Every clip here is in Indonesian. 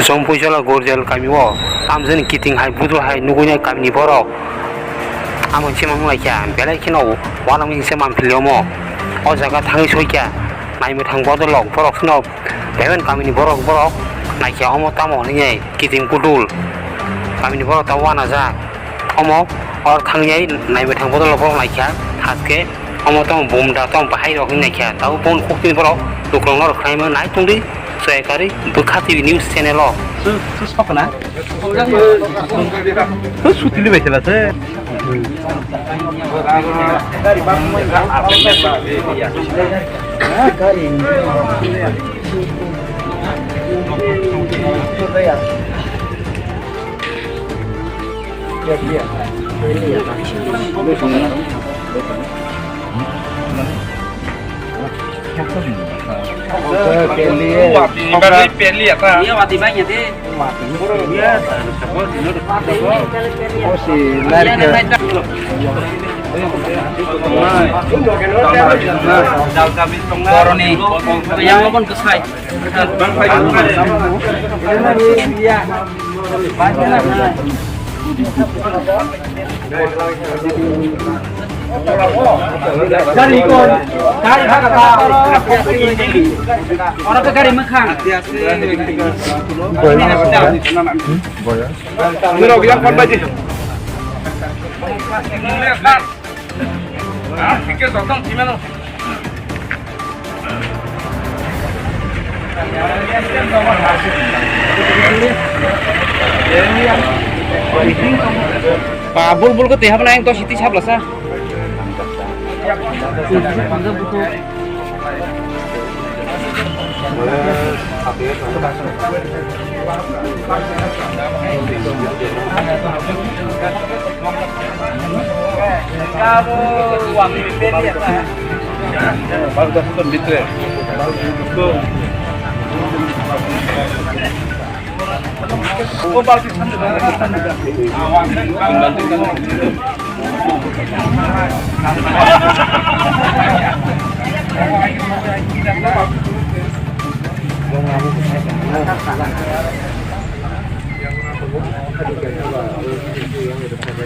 Zong Pujola Gorjal Kamiwo, Tamzan Kitting High Budu High Nugunya Kamniboro. Amon Chimam like ya, Belakino, Walaming Semam Piliomo, Ozaga Tangisoka, Naimut Hangwater Log, Borok Snob, Bevan Kamini Borok, like ya Omo Tamo, Kitting Kudul, Kamini Tawana Zak, Omo, or Tangyay, Naimut Hangwater Log like ya, Haske, Omo Tom Boom Datom, Bahai Rock in the cat, Tau Bone Cooking Borok, look on our crime and night only. Saya kari Bekati News Channel lo. Terus apa nak? Terus sudah lebih jelas ya. Cari ikon, cari hak apa? Orang ke cari makan. Mira bilang kon baji. Pikir datang gimana? Pak Bulbul ke tiap naik to siti siap lah sah.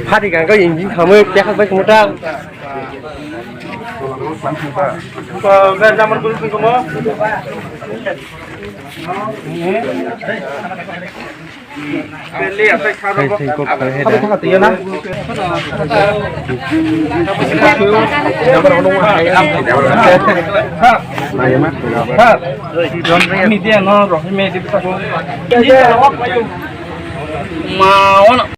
Hari kan kau ingin kamu cakap baik mudah. Kau nomor berapa kamu? Beli apa karo? Apa kau tiada na? Nomor orang ayam. Ayam apa? Ini dia no, roh ini dia bisa. Mau